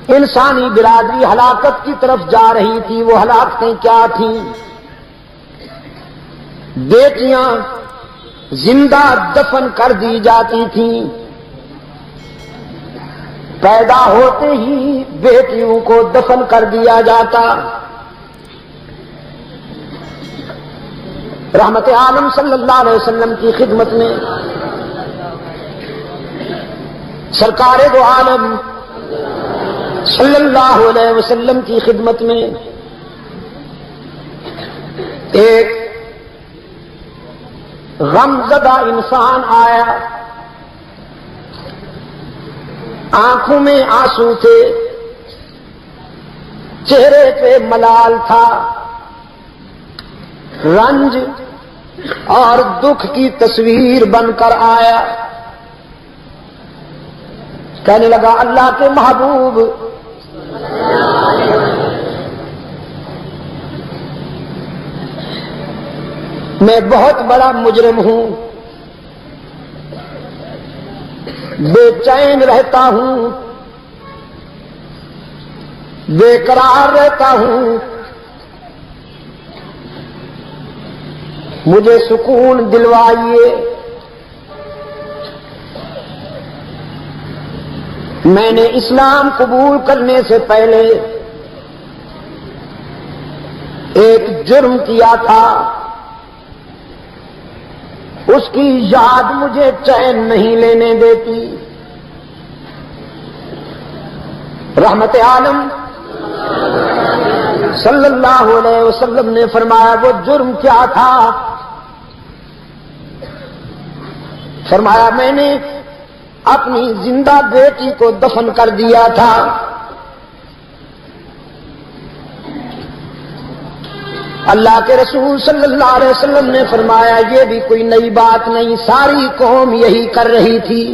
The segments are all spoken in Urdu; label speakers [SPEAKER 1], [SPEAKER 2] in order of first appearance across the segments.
[SPEAKER 1] انسانی برادری ہلاکت کی طرف جا رہی تھی. وہ ہلاکتیں کیا تھیں؟ بیٹیاں زندہ دفن کر دی جاتی تھیں. پیدا ہوتے ہی بیٹیوں کو دفن کر دیا جاتا. رحمت عالم صلی اللہ علیہ وسلم کی خدمت میں، سرکار دو عالم صلی اللہ علیہ وسلم کی خدمت میں ایک غم زدہ انسان آیا. آنکھوں میں آنسو تھے، چہرے پہ ملال تھا. رنج اور دکھ کی تصویر بن کر آیا. کہنے لگا اللہ کے محبوب، میں بہت بڑا مجرم ہوں، بے چین رہتا ہوں، بے قرار رہتا ہوں، مجھے سکون دلوائیے. میں نے اسلام قبول کرنے سے پہلے ایک جرم کیا تھا، اس کی یاد مجھے چین نہیں لینے دیتی. رحمت عالم صلی اللہ علیہ وسلم نے فرمایا وہ جرم کیا تھا؟ فرمایا میں نے اپنی زندہ بیٹی کو دفن کر دیا تھا. اللہ کے رسول صلی اللہ علیہ وسلم نے فرمایا یہ بھی کوئی نئی بات نہیں، ساری قوم یہی کر رہی تھی.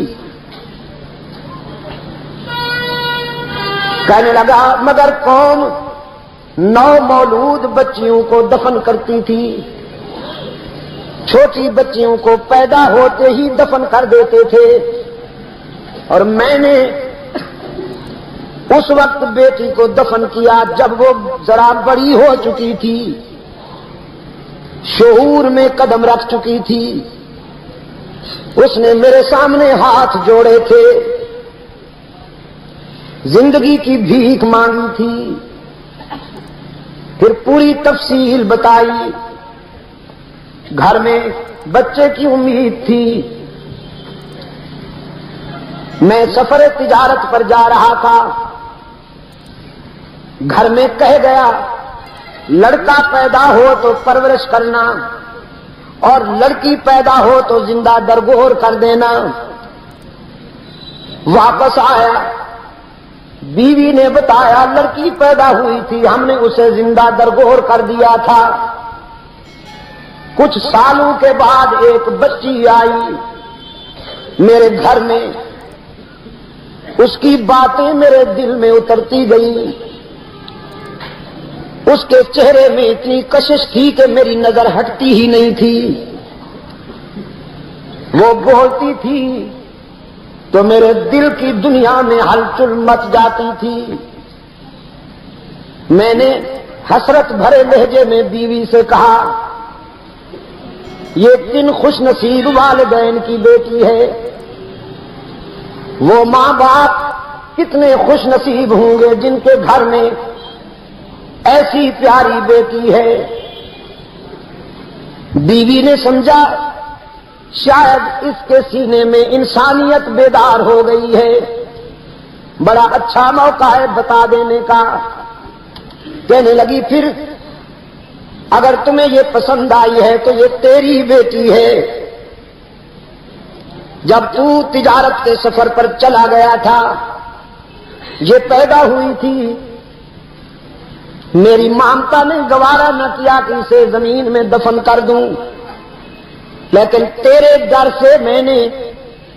[SPEAKER 1] کہنے لگا مگر قوم 9 مولود بچیوں کو دفن کرتی تھی، چھوٹی بچیوں کو پیدا ہوتے ہی دفن کر دیتے تھے، اور میں نے اس وقت بیٹی کو دفن کیا جب وہ ذرا بڑی ہو چکی تھی، شعور میں قدم رکھ چکی تھی. اس نے میرے سامنے ہاتھ جوڑے تھے، زندگی کی بھیک مانگی تھی. پھر پوری تفصیل بتائی. گھر میں بچے کی امید تھی. میں سفر تجارت پر جا رہا تھا، گھر میں کہہ گیا لڑکا پیدا ہو تو پرورش کرنا اور لڑکی پیدا ہو تو زندہ درگور کر دینا. واپس آیا، بیوی نے بتایا لڑکی پیدا ہوئی تھی، ہم نے اسے زندہ درگور کر دیا تھا. کچھ سالوں کے بعد ایک بچی آئی میرے گھر میں، اس کی باتیں میرے دل میں اترتی گئی. اس کے چہرے میں اتنی کشش تھی کہ میری نظر ہٹتی ہی نہیں تھی. وہ بولتی تھی تو میرے دل کی دنیا میں ہلچل مچ جاتی تھی. میں نے حسرت بھرے لہجے میں بیوی سے کہا یہ کن خوش نصیب والدین کی بیٹی ہے، وہ ماں باپ کتنے خوش نصیب ہوں گے جن کے گھر میں ایسی پیاری بیٹی ہے. بیوی نے سمجھا شاید اس کے سینے میں انسانیت بیدار ہو گئی ہے، بڑا اچھا موقع ہے بتا دینے کا. کہنے لگی پھر اگر تمہیں یہ پسند آئی ہے تو یہ تیری بیٹی ہے. جب تو تجارت کے سفر پر چلا گیا تھا یہ پیدا ہوئی تھی. میری مامتا نے گوارا نہ کیا کہ اسے زمین میں دفن کر دوں، لیکن تیرے ڈر سے میں نے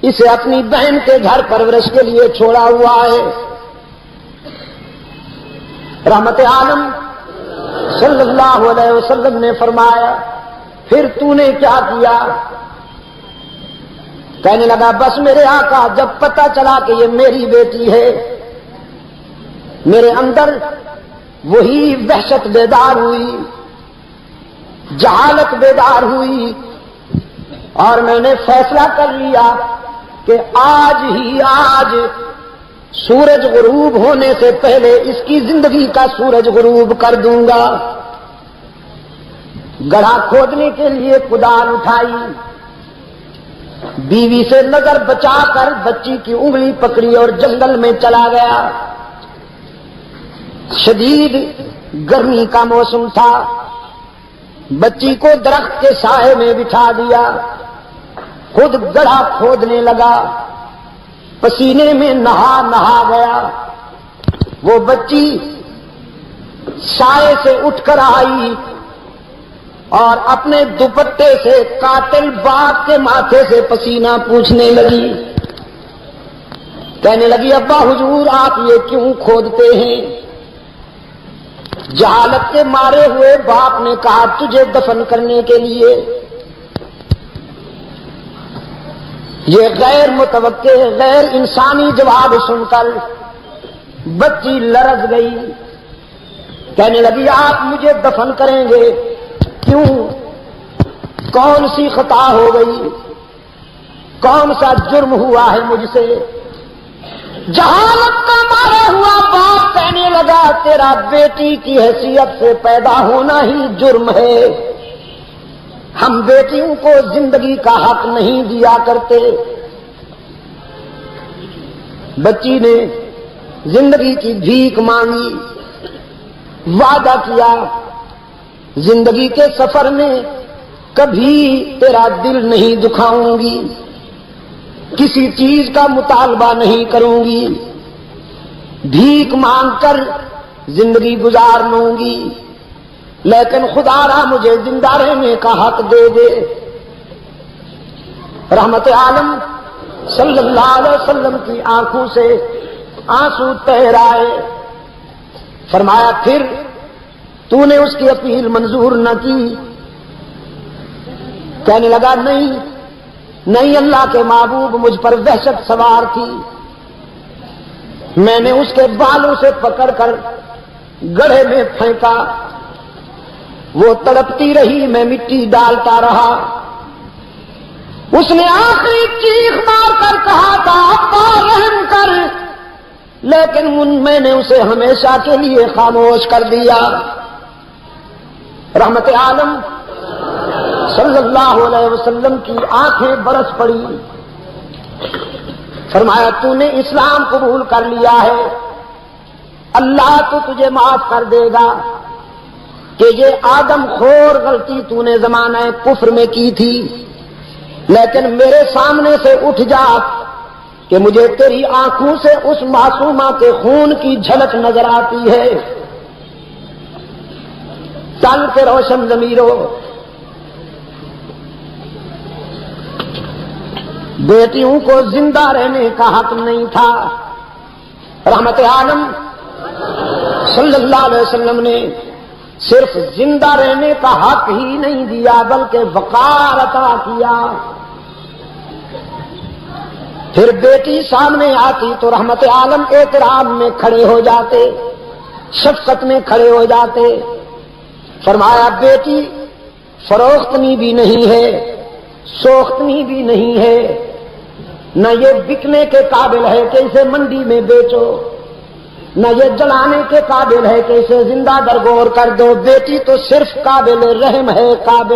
[SPEAKER 1] اسے اپنی بہن کے گھر پرورش کے لیے چھوڑا ہوا ہے. رحمت عالم صلی اللہ علیہ وسلم نے فرمایا پھر تو نے کیا کیا؟ کہنے لگا بس میرے آقا جب پتہ چلا کہ یہ میری بیٹی ہے میرے اندر وہی وحشت بیدار ہوئی، جہالت بیدار ہوئی، اور میں نے فیصلہ کر لیا کہ آج سورج غروب ہونے سے پہلے اس کی زندگی کا سورج غروب کر دوں گا۔ گڑھا کھودنے کے لیے کدال اٹھائی، بیوی سے نظر بچا کر بچی کی انگلی پکڑی اور جنگل میں چلا گیا۔ شدید گرمی کا موسم تھا، بچی کو درخت کے سائے میں بٹھا دیا، خود گڑھا کھودنے لگا، پسینے میں نہا گیا۔ وہ بچی سائے سے اٹھ کر آئی اور اپنے دوپٹے سے قاتل باپ کے ماتھے سے پسینہ پوچھنے لگی، کہنے لگی ابا حضور آپ یہ کیوں کھودتے ہیں؟ جہالت کے مارے ہوئے باپ نے کہا تجھے دفن کرنے کے لیے۔ یہ غیر متوقع غیر انسانی جواب سن کر بچی لرز گئی، کہنے لگی آپ مجھے دفن کریں گے؟ کیوں؟ کون سی خطا ہو گئی؟ کون سا جرم ہوا ہے مجھ سے؟ جہالت کا مارا ہوا باپ کہنے لگا تیرا بیٹی کی حیثیت سے پیدا ہونا ہی جرم ہے، ہم بیٹیوں کو زندگی کا حق نہیں دیا کرتے۔ بچی نے زندگی کی بھیک مانگی، وعدہ کیا زندگی کے سفر میں کبھی تیرا دل نہیں دکھاؤں گی، کسی چیز کا مطالبہ نہیں کروں گی، بھیک مانگ کر زندگی گزار لوں گی، لیکن خدا را مجھے زندہ رہنے کا حق دے دے۔ رحمت عالم صلی اللہ علیہ وسلم کی آنکھوں سے آنسو تیر آئے، فرمایا پھر تو نے اس کی اپیل منظور نہ کی؟ کہنے لگا نہیں اللہ کے محبوب مجھ پر وحشت سوار تھی، میں نے اس کے بالوں سے پکڑ کر گڑھے میں پھینکا، وہ تڑپتی رہی، میں مٹی ڈالتا رہا، اس نے آخری چیخ مار کر کہا تھا ابا رحم کر، لیکن میں نے اسے ہمیشہ کے لیے خاموش کر دیا۔ رحمت عالم صلی اللہ علیہ وسلم کی آنکھیں برس پڑی، فرمایا تو نے اسلام قبول کر لیا ہے، اللہ تو تجھے معاف کر دے گا کہ یہ آدم خور غلطی تو نے زمانہ کفر میں کی تھی، لیکن میرے سامنے سے اٹھ جا کہ مجھے تیری آنکھوں سے اس معصومہ کے خون کی جھلک نظر آتی ہے۔ چل کے روشن ضمیرو، بیٹیوں کو زندہ رہنے کا حق نہیں تھا۔ رحمت عالم صلی اللہ علیہ وسلم نے صرف زندہ رہنے کا حق ہی نہیں دیا بلکہ وقار عطا کیا۔ پھر بیٹی سامنے آتی تو رحمت عالم احترام میں کھڑے ہو جاتے، شفقت میں کھڑے ہو جاتے، فرمایا بیٹی فروختنی بھی نہیں ہے، سوختنی بھی نہیں ہے، نہ یہ بکنے کے قابل ہے کہ اسے منڈی میں بیچو، نہ یہ جلانے کے قابل ہے کہ اسے زندہ درگور کر دو، بیٹی تو صرف قابل رحم ہے، قابل